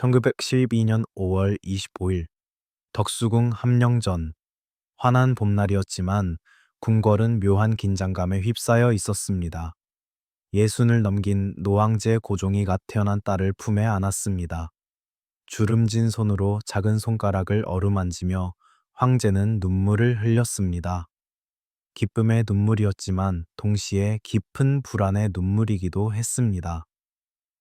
1912년 5월 25일 덕수궁 함령전. 환한 봄날이었지만 궁궐은 묘한 긴장감에 휩싸여 있었습니다. 예순을 넘긴 노왕제 고종이 갓 태어난 딸을 품에 안았습니다. 주름진 손으로 작은 손가락을 어루만지며 황제는 눈물을 흘렸습니다. 기쁨의 눈물이었지만 동시에 깊은 불안의 눈물이기도 했습니다.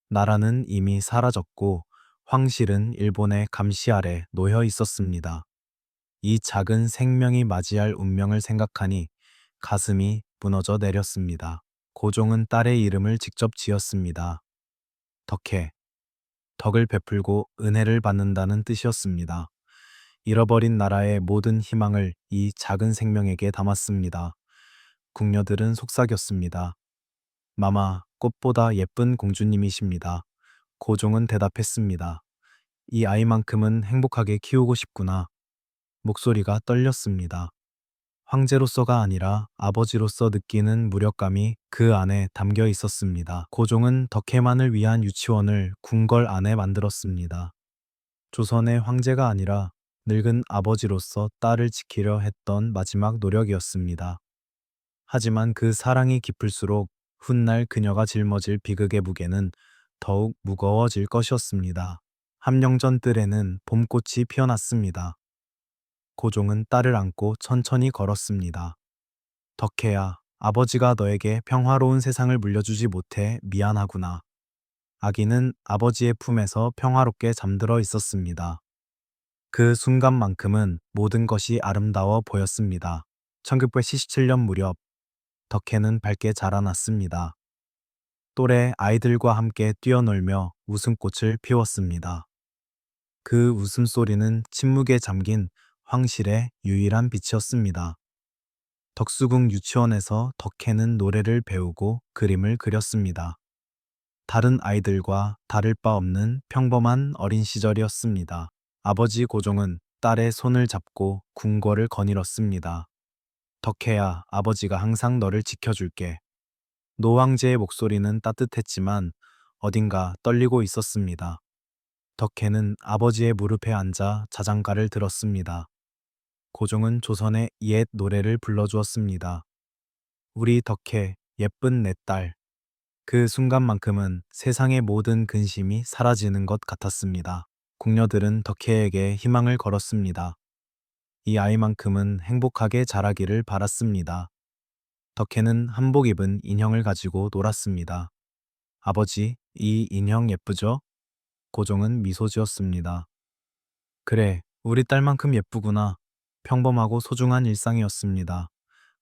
나라는 이미 사라졌고 황실은 일본의 감시 아래 놓여 있었습니다. 이 작은 생명이 맞이할 운명을 생각하니 가슴이 무너져 내렸습니다. 고종은 딸의 이름을 직접 지었습니다. 덕혜, 덕을 베풀고 은혜를 받는다는 뜻이었습니다. 잃어버린 나라의 모든 희망을 이 작은 생명에게 담았습니다. 궁녀들은 속삭였습니다. 마마, 꽃보다 예쁜 공주님이십니다. 고종은 대답했습니다. 이 아이만큼은 행복하게 키우고 싶구나. 목소리가 떨렸습니다. 황제로서가 아니라 아버지로서 느끼는 무력감이 그 안에 담겨 있었습니다. 고종은 덕혜만을 위한 유치원을 궁궐 안에 만들었습니다. 조선의 황제가 아니라 늙은 아버지로서 딸을 지키려 했던 마지막 노력이었습니다. 하지만 그 사랑이 깊을수록 훗날 그녀가 짊어질 비극의 무게는 더욱 무거워질 것이었습니다. 함령전 뜰에는 봄꽃이 피어났습니다. 고종은 딸을 안고 천천히 걸었습니다. 덕혜야, 아버지가 너에게 평화로운 세상을 물려주지 못해 미안하구나. 아기는 아버지의 품에서 평화롭게 잠들어 있었습니다. 그 순간만큼은 모든 것이 아름다워 보였습니다. 1977년 무렵 덕혜는 밝게 자라났습니다. 또래 아이들과 함께 뛰어놀며 웃음꽃을 피웠습니다. 그 웃음소리는 침묵에 잠긴 황실의 유일한 빛이었습니다. 덕수궁 유치원에서 덕혜는 노래를 배우고 그림을 그렸습니다. 다른 아이들과 다를 바 없는 평범한 어린 시절이었습니다. 아버지 고종은 딸의 손을 잡고 궁궐을 거닐었습니다. 덕혜야, 아버지가 항상 너를 지켜줄게. 노왕제의 목소리는 따뜻했지만 어딘가 떨리고 있었습니다. 덕혜는 아버지의 무릎에 앉아 자장가를 들었습니다. 고종은 조선의 옛 노래를 불러주었습니다. 우리 덕혜, 예쁜 내 딸. 그 순간만큼은 세상의 모든 근심이 사라지는 것 같았습니다. 궁녀들은 덕혜에게 희망을 걸었습니다. 이 아이만큼은 행복하게 자라기를 바랐습니다. 덕혜는 한복 입은 인형을 가지고 놀았습니다. 아버지, 이 인형 예쁘죠? 고종은 미소 지었습니다. 그래, 우리 딸만큼 예쁘구나. 평범하고 소중한 일상이었습니다.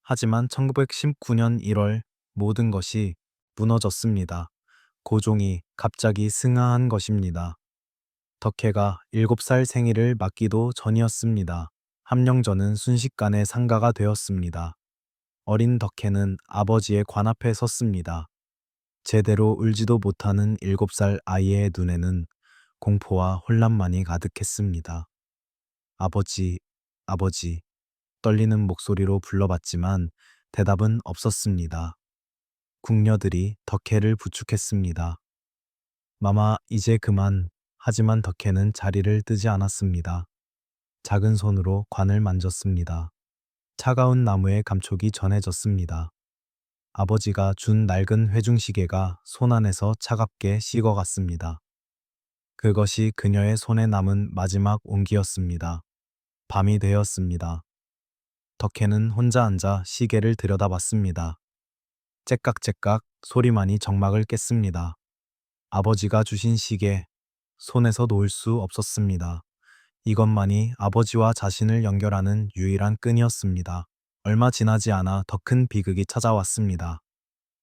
하지만 1919년 1월 모든 것이 무너졌습니다. 고종이 갑자기 승하한 것입니다. 덕혜가 7살 생일을 맞기도 전이었습니다. 함령전은 순식간에 상가가 되었습니다. 어린 덕혜는 아버지의 관 앞에 섰습니다. 제대로 울지도 못하는 7살 아이의 눈에는 공포와 혼란만이 가득했습니다. 아버지, 아버지, 떨리는 목소리로 불러봤지만 대답은 없었습니다. 궁녀들이 덕혜를 부축했습니다. 마마, 이제 그만. 하지만 덕혜는 자리를 뜨지 않았습니다. 작은 손으로 관을 만졌습니다. 차가운 나무의 감촉이 전해졌습니다. 아버지가 준 낡은 회중시계가 손 안에서 차갑게 식어갔습니다. 그것이 그녀의 손에 남은 마지막 온기였습니다. 밤이 되었습니다. 덕혜는 혼자 앉아 시계를 들여다봤습니다. 째깍째깍 소리만이 정막을 깼습니다. 아버지가 주신 시계, 손에서 놓을 수 없었습니다. 이것만이 아버지와 자신을 연결하는 유일한 끈이었습니다. 얼마 지나지 않아 더 큰 비극이 찾아왔습니다.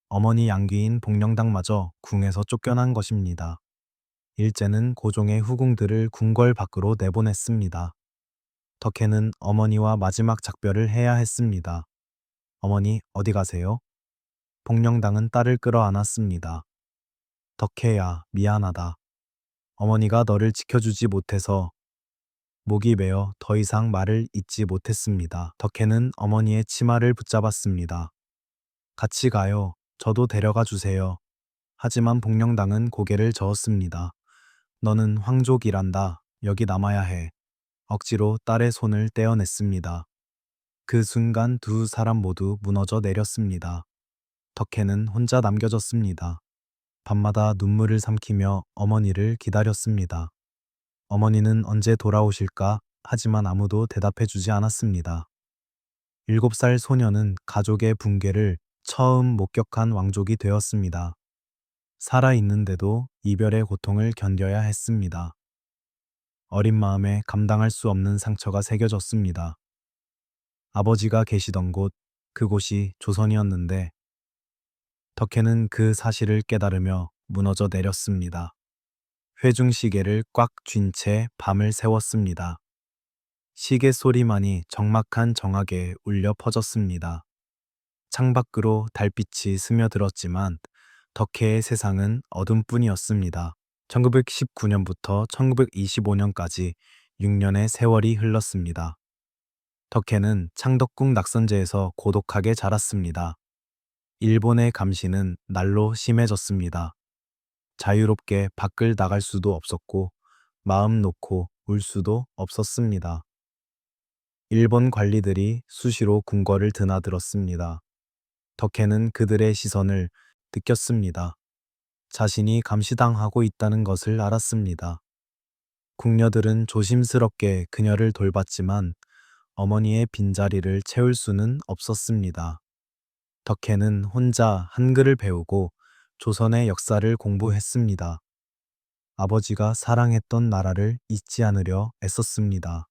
어머니 양귀인 복령당마저 궁에서 쫓겨난 것입니다. 일제는 고종의 후궁들을 궁궐 밖으로 내보냈습니다. 덕혜는 어머니와 마지막 작별을 해야 했습니다. 어머니, 어디 가세요? 복령당은 딸을 끌어안았습니다. 덕혜야, 미안하다. 어머니가 너를 지켜주지 못해서. 목이 메어 더 이상 말을 잇지 못했습니다. 덕혜는 어머니의 치마를 붙잡았습니다. 같이 가요. 저도 데려가 주세요. 하지만 복령당은 고개를 저었습니다. 너는 황족이란다. 여기 남아야 해. 억지로 딸의 손을 떼어냈습니다. 그 순간 두 사람 모두 무너져 내렸습니다. 덕혜는 혼자 남겨졌습니다. 밤마다 눈물을 삼키며 어머니를 기다렸습니다. 어머니는 언제 돌아오실까? 하지만 아무도 대답해 주지 않았습니다. 7살 소녀는 가족의 붕괴를 처음 목격한 왕족이 되었습니다. 살아있는데도 이별의 고통을 견뎌야 했습니다. 어린 마음에 감당할 수 없는 상처가 새겨졌습니다. 아버지가 계시던 곳, 그곳이 조선이었는데 덕혜는 그 사실을 깨달으며 무너져 내렸습니다. 회중시계를 꽉 쥔 채 밤을 새웠습니다. 시계 소리만이 적막한 정악에 울려 퍼졌습니다. 창밖으로 달빛이 스며들었지만 덕혜의 세상은 어둠뿐이었습니다. 1919년부터 1925년까지 6년의 세월이 흘렀습니다. 덕혜는 창덕궁 낙선제에서 고독하게 자랐습니다. 일본의 감시는 날로 심해졌습니다. 자유롭게 밖을 나갈 수도 없었고 마음 놓고 울 수도 없었습니다. 일본 관리들이 수시로 궁궐을 드나들었습니다. 덕혜는 그들의 시선을 느꼈습니다. 자신이 감시당하고 있다는 것을 알았습니다. 궁녀들은 조심스럽게 그녀를 돌봤지만 어머니의 빈자리를 채울 수는 없었습니다. 덕혜는 혼자 한글을 배우고 조선의 역사를 공부했습니다. 아버지가 사랑했던 나라를 잊지 않으려 애썼습니다.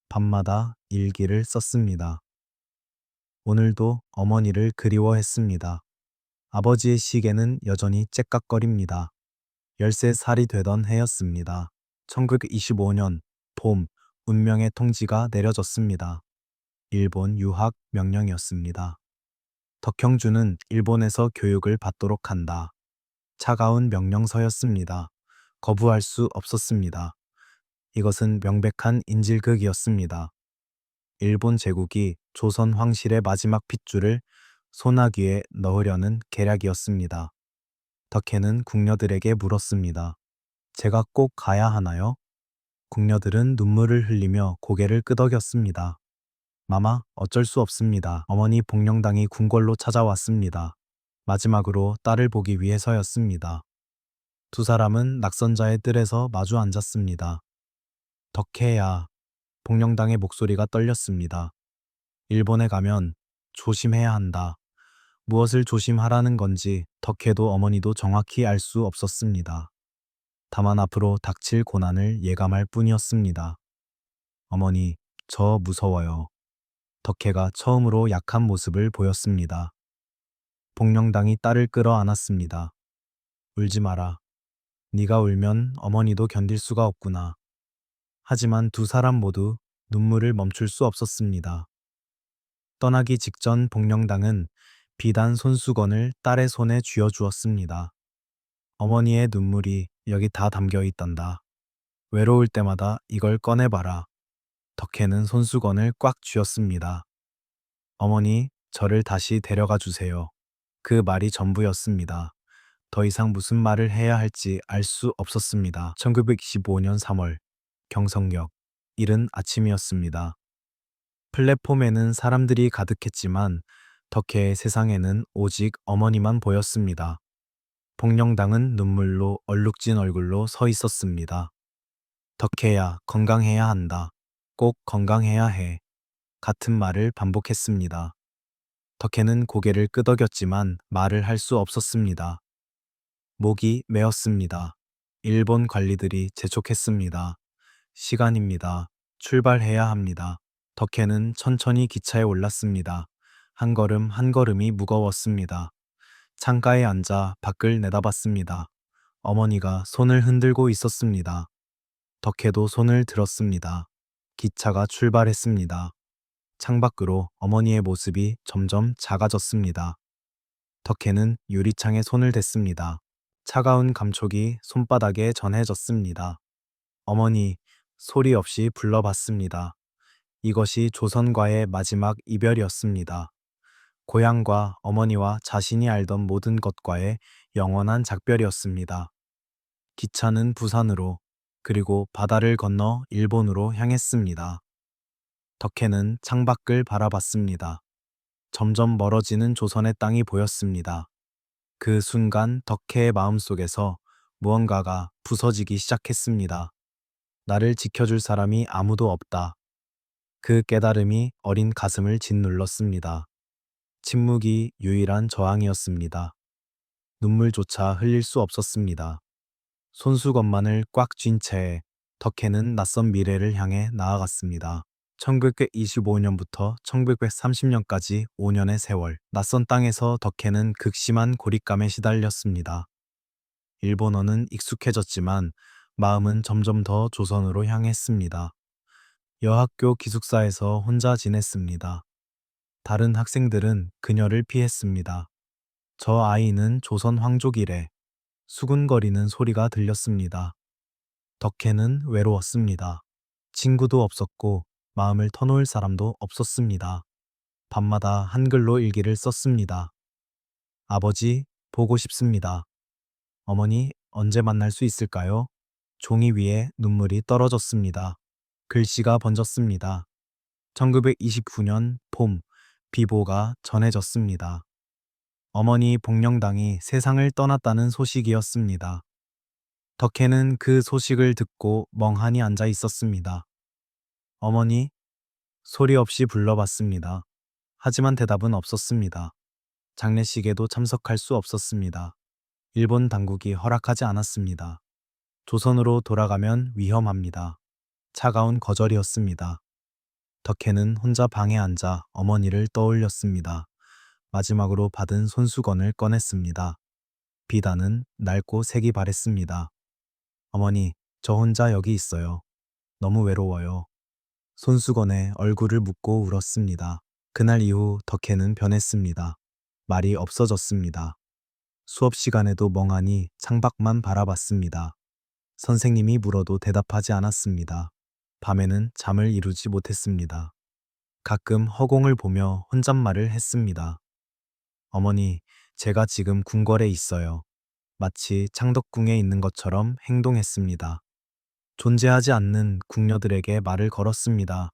밤마다 일기를 썼습니다. 오늘도 어머니를 그리워했습니다. 아버지의 시계는 여전히 째깍거립니다. 13살이 되던 해였습니다. 1925년 봄, 운명의 통지가 내려졌습니다. 일본 유학 명령이었습니다. 덕형주는 일본에서 교육을 받도록 한다. 차가운 명령서였습니다. 거부할 수 없었습니다. 이것은 명백한 인질극이었습니다. 일본 제국이 조선 황실의 마지막 핏줄을 소나귀에 넣으려는 계략이었습니다. 덕혜는 궁녀들에게 물었습니다. 제가 꼭 가야 하나요? 궁녀들은 눈물을 흘리며 고개를 끄덕였습니다. 마마, 어쩔 수 없습니다. 어머니 복령당이 궁궐로 찾아왔습니다. 마지막으로 딸을 보기 위해서였습니다. 두 사람은 낙선자의 뜰에서 마주 앉았습니다. 덕혜야, 복령당의 목소리가 떨렸습니다. 일본에 가면 조심해야 한다. 무엇을 조심하라는 건지 덕혜도 어머니도 정확히 알 수 없었습니다. 다만 앞으로 닥칠 고난을 예감할 뿐이었습니다. 어머니, 저 무서워요. 덕혜가 처음으로 약한 모습을 보였습니다. 복령당이 딸을 끌어안았습니다. 울지 마라. 네가 울면 어머니도 견딜 수가 없구나. 하지만 두 사람 모두 눈물을 멈출 수 없었습니다. 떠나기 직전 복령당은 비단 손수건을 딸의 손에 쥐어주었습니다. 어머니의 눈물이 여기 다 담겨 있단다. 외로울 때마다 이걸 꺼내봐라. 덕혜는 손수건을 꽉 쥐었습니다. 어머니, 저를 다시 데려가 주세요. 그 말이 전부였습니다. 더 이상 무슨 말을 해야 할지 알 수 없었습니다. 1925년 3월, 경성역, 이른 아침이었습니다. 플랫폼에는 사람들이 가득했지만 덕혜의 세상에는 오직 어머니만 보였습니다. 복령당은 눈물로 얼룩진 얼굴로 서 있었습니다. 덕혜야, 건강해야 한다. 꼭 건강해야 해. 같은 말을 반복했습니다. 덕혜는 고개를 끄덕였지만 말을 할 수 없었습니다. 목이 메었습니다. 일본 관리들이 재촉했습니다. 시간입니다. 출발해야 합니다. 덕혜는 천천히 기차에 올랐습니다. 한 걸음 한 걸음이 무거웠습니다. 창가에 앉아 밖을 내다봤습니다. 어머니가 손을 흔들고 있었습니다. 덕혜도 손을 들었습니다. 기차가 출발했습니다. 창밖으로 어머니의 모습이 점점 작아졌습니다. 덕혜는 유리창에 손을 댔습니다. 차가운 감촉이 손바닥에 전해졌습니다. 어머니, 소리 없이 불러봤습니다. 이것이 조선과의 마지막 이별이었습니다. 고향과 어머니와 자신이 알던 모든 것과의 영원한 작별이었습니다. 기차는 부산으로, 그리고 바다를 건너 일본으로 향했습니다. 덕혜는 창밖을 바라봤습니다. 점점 멀어지는 조선의 땅이 보였습니다. 그 순간 덕혜의 마음속에서 무언가가 부서지기 시작했습니다. 나를 지켜줄 사람이 아무도 없다. 그 깨달음이 어린 가슴을 짓눌렀습니다. 침묵이 유일한 저항이었습니다. 눈물조차 흘릴 수 없었습니다. 손수건만을 꽉 쥔 채 덕혜는 낯선 미래를 향해 나아갔습니다. 1925년부터 1930년까지 5년의 세월, 낯선 땅에서 덕혜는 극심한 고립감에 시달렸습니다. 일본어는 익숙해졌지만 마음은 점점 더 조선으로 향했습니다. 여학교 기숙사에서 혼자 지냈습니다. 다른 학생들은 그녀를 피했습니다. 저 아이는 조선 황족이래. 수군거리는 소리가 들렸습니다. 덕혜는 외로웠습니다. 친구도 없었고 마음을 터놓을 사람도 없었습니다. 밤마다 한글로 일기를 썼습니다. 아버지, 보고 싶습니다. 어머니, 언제 만날 수 있을까요? 종이 위에 눈물이 떨어졌습니다. 글씨가 번졌습니다. 1929년 봄, 비보가 전해졌습니다. 어머니 복령당이 세상을 떠났다는 소식이었습니다. 덕혜는 그 소식을 듣고 멍하니 앉아 있었습니다. 어머니, 소리 없이 불러봤습니다. 하지만 대답은 없었습니다. 장례식에도 참석할 수 없었습니다. 일본 당국이 허락하지 않았습니다. 조선으로 돌아가면 위험합니다. 차가운 거절이었습니다. 덕혜는 혼자 방에 앉아 어머니를 떠올렸습니다. 마지막으로 받은 손수건을 꺼냈습니다. 비단은 낡고 색이 바랬습니다. 어머니, 저 혼자 여기 있어요. 너무 외로워요. 손수건에 얼굴을 묻고 울었습니다. 그날 이후 덕혜는 변했습니다. 말이 없어졌습니다. 수업 시간에도 멍하니 창밖만 바라봤습니다. 선생님이 물어도 대답하지 않았습니다. 밤에는 잠을 이루지 못했습니다. 가끔 허공을 보며 혼잣말을 했습니다. 어머니, 제가 지금 궁궐에 있어요. 마치 창덕궁에 있는 것처럼 행동했습니다. 존재하지 않는 궁녀들에게 말을 걸었습니다.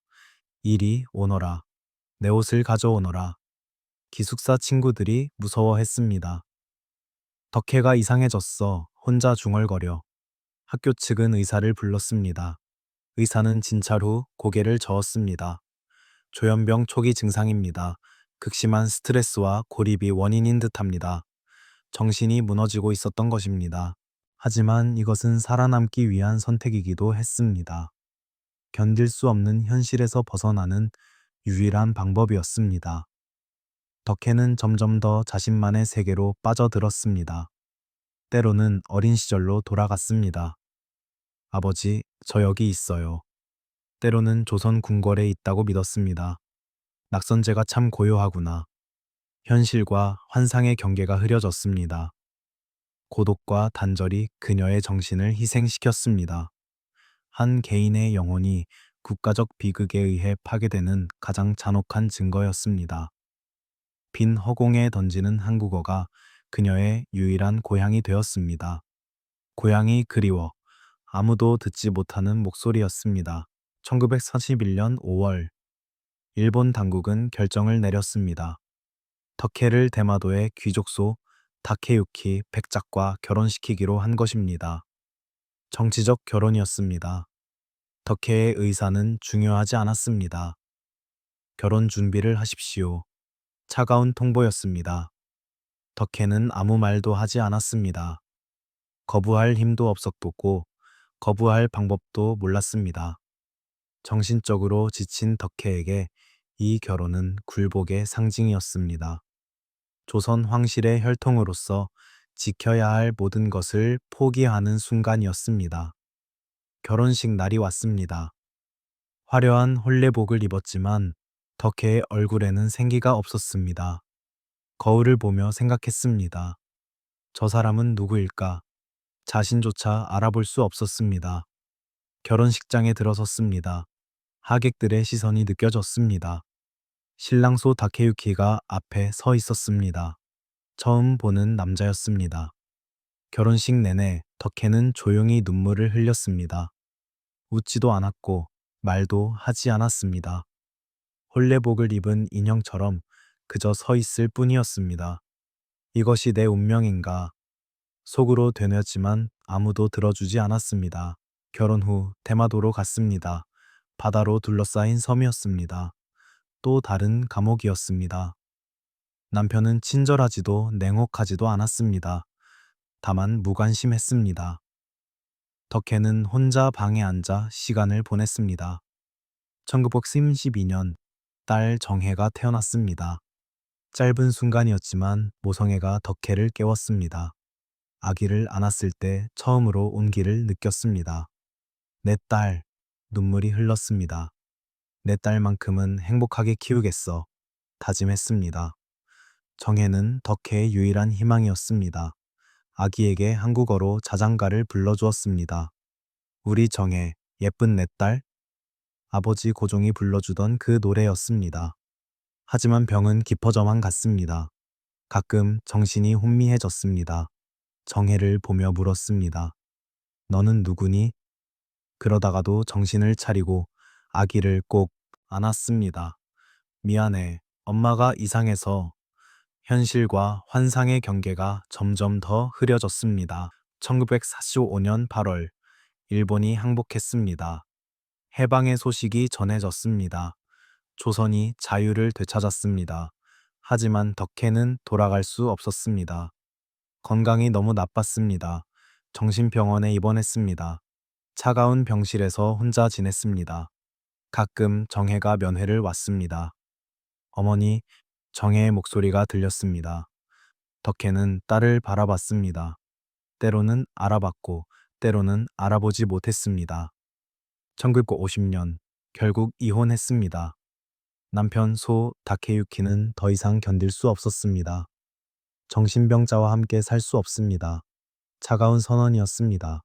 이리 오너라. 내 옷을 가져오너라. 기숙사 친구들이 무서워했습니다. 덕혜가 이상해졌어. 혼자 중얼거려. 학교 측은 의사를 불렀습니다. 의사는 진찰 후 고개를 저었습니다. 조현병 초기 증상입니다. 극심한 스트레스와 고립이 원인인 듯합니다. 정신이 무너지고 있었던 것입니다. 하지만 이것은 살아남기 위한 선택이기도 했습니다. 견딜 수 없는 현실에서 벗어나는 유일한 방법이었습니다. 덕혜는 점점 더 자신만의 세계로 빠져들었습니다. 때로는 어린 시절로 돌아갔습니다. 아버지, 저 여기 있어요. 때로는 조선 궁궐에 있다고 믿었습니다. 낙선제가 참 고요하구나. 현실과 환상의 경계가 흐려졌습니다. 고독과 단절이 그녀의 정신을 희생시켰습니다. 한 개인의 영혼이 국가적 비극에 의해 파괴되는 가장 잔혹한 증거였습니다. 빈 허공에 던지는 한국어가 그녀의 유일한 고향이 되었습니다. 고향이 그리워 아무도 듣지 못하는 목소리였습니다. 1941년 5월, 일본 당국은 결정을 내렸습니다. 덕혜를 대마도의 귀족소 다케유키 백작과 결혼시키기로 한 것입니다. 정치적 결혼이었습니다. 덕혜의 의사는 중요하지 않았습니다. 결혼 준비를 하십시오. 차가운 통보였습니다. 덕혜는 아무 말도 하지 않았습니다. 거부할 힘도 없었고 거부할 방법도 몰랐습니다. 정신적으로 지친 덕혜에게 이 결혼은 굴복의 상징이었습니다. 조선 황실의 혈통으로서 지켜야 할 모든 것을 포기하는 순간이었습니다. 결혼식 날이 왔습니다. 화려한 혼례복을 입었지만 덕혜의 얼굴에는 생기가 없었습니다. 거울을 보며 생각했습니다. 저 사람은 누구일까? 자신조차 알아볼 수 없었습니다. 결혼식장에 들어섰습니다. 하객들의 시선이 느껴졌습니다. 신랑소 다케유키가 앞에 서 있었습니다. 처음 보는 남자였습니다. 결혼식 내내 덕혜는 조용히 눈물을 흘렸습니다. 웃지도 않았고 말도 하지 않았습니다. 홀레복을 입은 인형처럼 그저 서 있을 뿐이었습니다. 이것이 내 운명인가? 속으로 되뇌었지만 아무도 들어주지 않았습니다. 결혼 후 대마도로 갔습니다. 바다로 둘러싸인 섬이었습니다. 또 다른 감옥이었습니다. 남편은 친절하지도 냉혹하지도 않았습니다. 다만 무관심했습니다. 덕혜는 혼자 방에 앉아 시간을 보냈습니다. 1932년 딸 정혜가 태어났습니다. 짧은 순간이었지만 모성애가 덕혜를 깨웠습니다. 아기를 안았을 때 처음으로 온기를 느꼈습니다. 내 딸, 눈물이 흘렀습니다. 내 딸만큼은 행복하게 키우겠어. 다짐했습니다. 정혜는 덕혜의 유일한 희망이었습니다. 아기에게 한국어로 자장가를 불러주었습니다. 우리 정혜, 예쁜 내 딸? 아버지 고종이 불러주던 그 노래였습니다. 하지만 병은 깊어져만 갔습니다. 가끔 정신이 혼미해졌습니다. 정혜를 보며 물었습니다. 너는 누구니? 그러다가도 정신을 차리고 아기를 꼭 안았습니다. 미안해. 엄마가 이상해서. 현실과 환상의 경계가 점점 더 흐려졌습니다. 1945년 8월, 일본이 항복했습니다. 해방의 소식이 전해졌습니다. 조선이 자유를 되찾았습니다. 하지만 덕혜는 돌아갈 수 없었습니다. 건강이 너무 나빴습니다. 정신병원에 입원했습니다. 차가운 병실에서 혼자 지냈습니다. 가끔 정혜가 면회를 왔습니다. 어머니, 정혜의 목소리가 들렸습니다. 덕혜는 딸을 바라봤습니다. 때로는 알아봤고, 때로는 알아보지 못했습니다. 1950년, 결국 이혼했습니다. 남편 소 다케유키는 더 이상 견딜 수 없었습니다. 정신병자와 함께 살 수 없습니다. 차가운 선언이었습니다.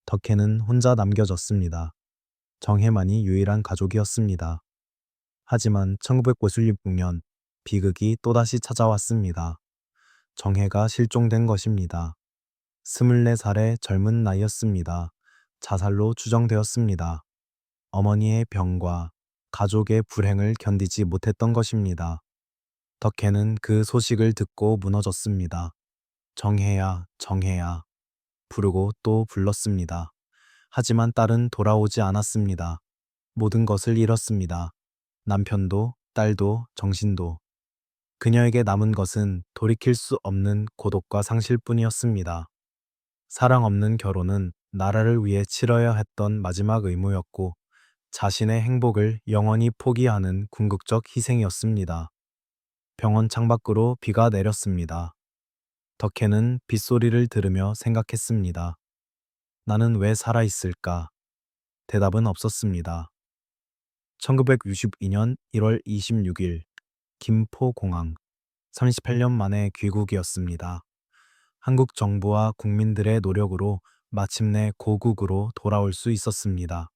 덕혜는 혼자 남겨졌습니다. 정혜만이 유일한 가족이었습니다. 하지만 1956년 비극이 또다시 찾아왔습니다. 정혜가 실종된 것입니다. 24살의 젊은 나이였습니다. 자살로 추정되었습니다. 어머니의 병과 가족의 불행을 견디지 못했던 것입니다. 덕혜는 그 소식을 듣고 무너졌습니다. 정혜야, 정혜야. 부르고 또 불렀습니다. 하지만 딸은 돌아오지 않았습니다. 모든 것을 잃었습니다. 남편도, 딸도, 정신도. 그녀에게 남은 것은 돌이킬 수 없는 고독과 상실뿐이었습니다. 사랑 없는 결혼은 나라를 위해 치러야 했던 마지막 의무였고, 자신의 행복을 영원히 포기하는 궁극적 희생이었습니다. 병원 창밖으로 비가 내렸습니다. 덕혜는 빗소리를 들으며 생각했습니다. 나는 왜 살아있을까? 대답은 없었습니다. 1962년 1월 26일, 김포공항. 38년 만에 귀국이었습니다. 한국 정부와 국민들의 노력으로 마침내 고국으로 돌아올 수 있었습니다.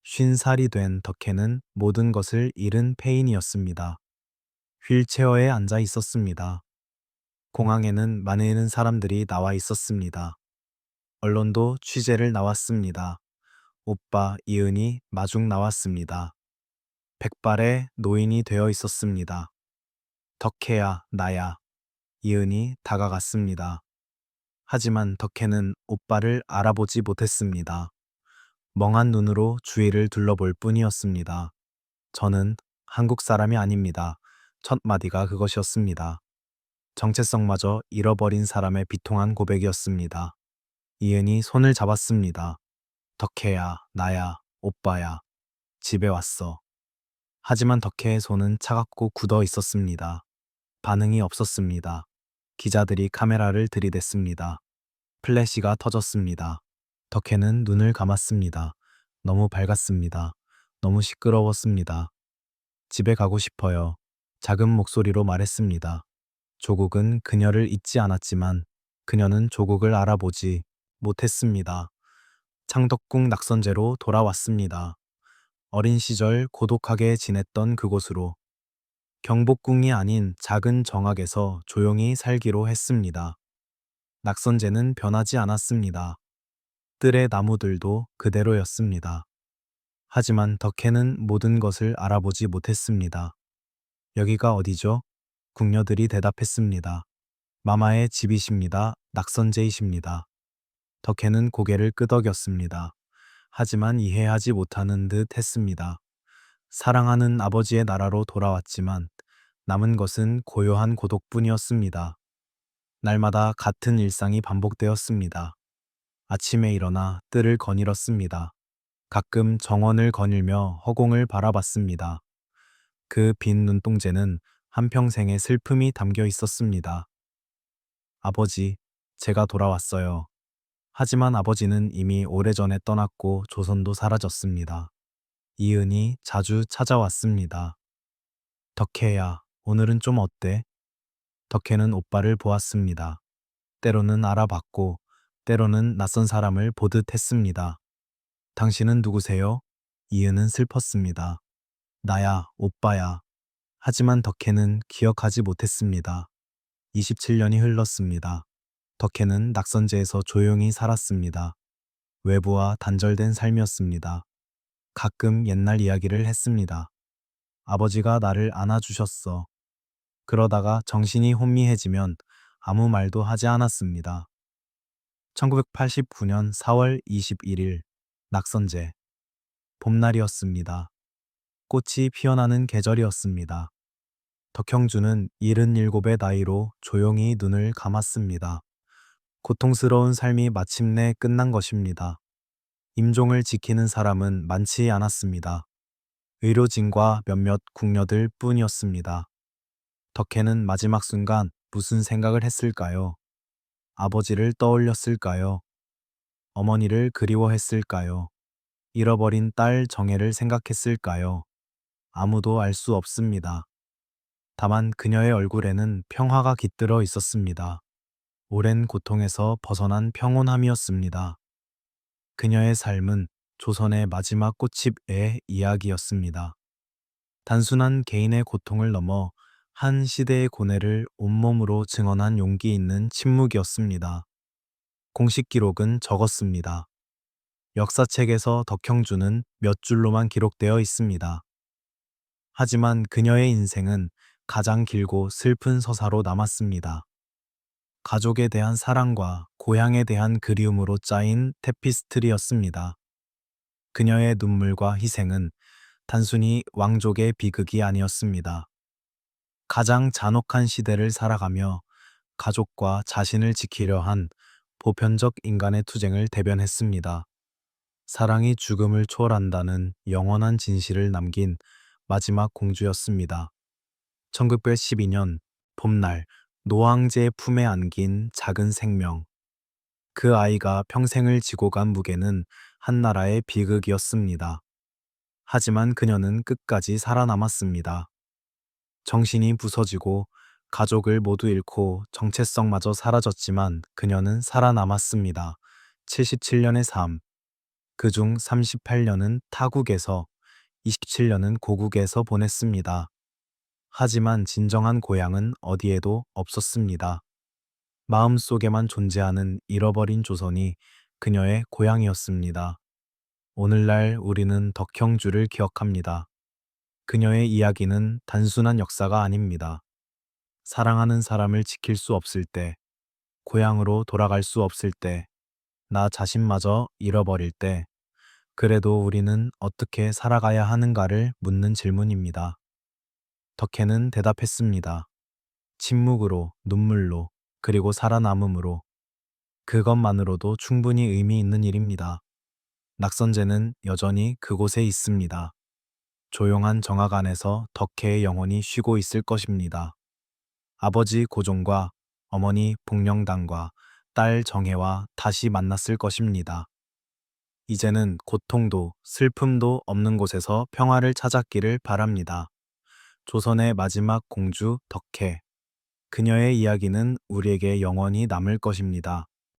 50살이 된 덕혜는 모든 것을 잃은 폐인이었습니다. 휠체어에 앉아 있었습니다. 공항에는 많은 사람들이 나와 있었습니다. 언론도 취재를 나왔습니다. 오빠 이은이 마중 나왔습니다. 백발의 노인이 되어 있었습니다. 덕혜야, 나야. 이은이 다가갔습니다. 하지만 덕혜는 오빠를 알아보지 못했습니다. 멍한 눈으로 주위를 둘러볼 뿐이었습니다. 저는 한국 사람이 아닙니다. 첫 마디가 그것이었습니다. 정체성마저 잃어버린 사람의 비통한 고백이었습니다. 이은이 손을 잡았습니다. 덕혜야, 나야, 오빠야. 집에 왔어. 하지만 덕혜의 손은 차갑고 굳어 있었습니다. 반응이 없었습니다. 기자들이 카메라를 들이댔습니다. 플래시가 터졌습니다. 덕혜는 눈을 감았습니다. 너무 밝았습니다. 너무 시끄러웠습니다. 집에 가고 싶어요. 작은 목소리로 말했습니다. 조국은 그녀를 잊지 않았지만 그녀는 조국을 알아보지 못했습니다. 창덕궁 낙선제로 돌아왔습니다. 어린 시절 고독하게 지냈던 그곳으로. 경복궁이 아닌 작은 정악에서 조용히 살기로 했습니다. 낙선제는 변하지 않았습니다. 뜰의 나무들도 그대로였습니다. 하지만 덕혜는 모든 것을 알아보지 못했습니다. 여기가 어디죠? 궁녀들이 대답했습니다. 마마의 집이십니다. 낙선제이십니다. 덕혜는 고개를 끄덕였습니다. 하지만 이해하지 못하는 듯 했습니다. 사랑하는 아버지의 나라로 돌아왔지만 남은 것은 고요한 고독뿐이었습니다. 날마다 같은 일상이 반복되었습니다. 아침에 일어나 뜰을 거닐었습니다. 가끔 정원을 거닐며 허공을 바라봤습니다. 그 빈 눈동자는 한평생의 슬픔이 담겨 있었습니다. 아버지, 제가 돌아왔어요. 하지만 아버지는 이미 오래전에 떠났고 조선도 사라졌습니다. 이은이 자주 찾아왔습니다. 덕혜야, 오늘은 좀 어때? 덕혜는 오빠를 보았습니다. 때로는 알아봤고, 때로는 낯선 사람을 보듯 했습니다. 당신은 누구세요? 이은은 슬펐습니다. 나야, 오빠야. 하지만 덕혜는 기억하지 못했습니다. 27년이 흘렀습니다. 덕혜는 낙선제에서 조용히 살았습니다. 외부와 단절된 삶이었습니다. 가끔 옛날 이야기를 했습니다. 아버지가 나를 안아주셨어. 그러다가 정신이 혼미해지면 아무 말도 하지 않았습니다. 1989년 4월 21일, 낙선제. 봄날이었습니다. 꽃이 피어나는 계절이었습니다. 덕형주는 77의 나이로 조용히 눈을 감았습니다. 고통스러운 삶이 마침내 끝난 것입니다. 임종을 지키는 사람은 많지 않았습니다. 의료진과 몇몇 궁녀들 뿐이었습니다. 덕혜는 마지막 순간 무슨 생각을 했을까요? 아버지를 떠올렸을까요? 어머니를 그리워했을까요? 잃어버린 딸 정혜를 생각했을까요? 아무도 알 수 없습니다. 다만 그녀의 얼굴에는 평화가 깃들어 있었습니다. 오랜 고통에서 벗어난 평온함이었습니다. 그녀의 삶은 조선의 마지막 꽃집의 이야기였습니다. 단순한 개인의 고통을 넘어 한 시대의 고뇌를 온몸으로 증언한 용기 있는 침묵이었습니다. 공식 기록은 적었습니다. 역사책에서 덕형주는 몇 줄로만 기록되어 있습니다. 하지만 그녀의 인생은 가장 길고 슬픈 서사로 남았습니다. 가족에 대한 사랑과 고향에 대한 그리움으로 짜인 테피스트리였습니다. 그녀의 눈물과 희생은 단순히 왕족의 비극이 아니었습니다. 가장 잔혹한 시대를 살아가며 가족과 자신을 지키려 한 보편적 인간의 투쟁을 대변했습니다. 사랑이 죽음을 초월한다는 영원한 진실을 남긴 마지막 공주였습니다. 1912년 봄날, 노항제의 품에 안긴 작은 생명. 그 아이가 평생을 지고 간 무게는 한 나라의 비극이었습니다. 하지만 그녀는 끝까지 살아남았습니다. 정신이 부서지고 가족을 모두 잃고 정체성마저 사라졌지만 그녀는 살아남았습니다. 77년의 삶. 그중 38년은 타국에서, 27년은 고국에서 보냈습니다. 하지만 진정한 고향은 어디에도 없었습니다. 마음속에만 존재하는 잃어버린 조선이 그녀의 고향이었습니다. 오늘날 우리는 덕형주를 기억합니다. 그녀의 이야기는 단순한 역사가 아닙니다. 사랑하는 사람을 지킬 수 없을 때, 고향으로 돌아갈 수 없을 때, 나 자신마저 잃어버릴 때, 그래도 우리는 어떻게 살아가야 하는가를 묻는 질문입니다. 덕혜는 대답했습니다. 침묵으로, 눈물로, 그리고 살아남음으로. 그것만으로도 충분히 의미 있는 일입니다. 낙선제는 여전히 그곳에 있습니다. 조용한 정악 안에서 덕혜의 영혼이 쉬고 있을 것입니다. 아버지 고종과 어머니 복령당과 딸 정혜와 다시 만났을 것입니다. 이제는 고통도 슬픔도 없는 곳에서 평화를 찾았기를 바랍니다. 조선의 마지막 공주 덕혜. 그녀의 이야기는 우리에게 영원히 남을 것입니다.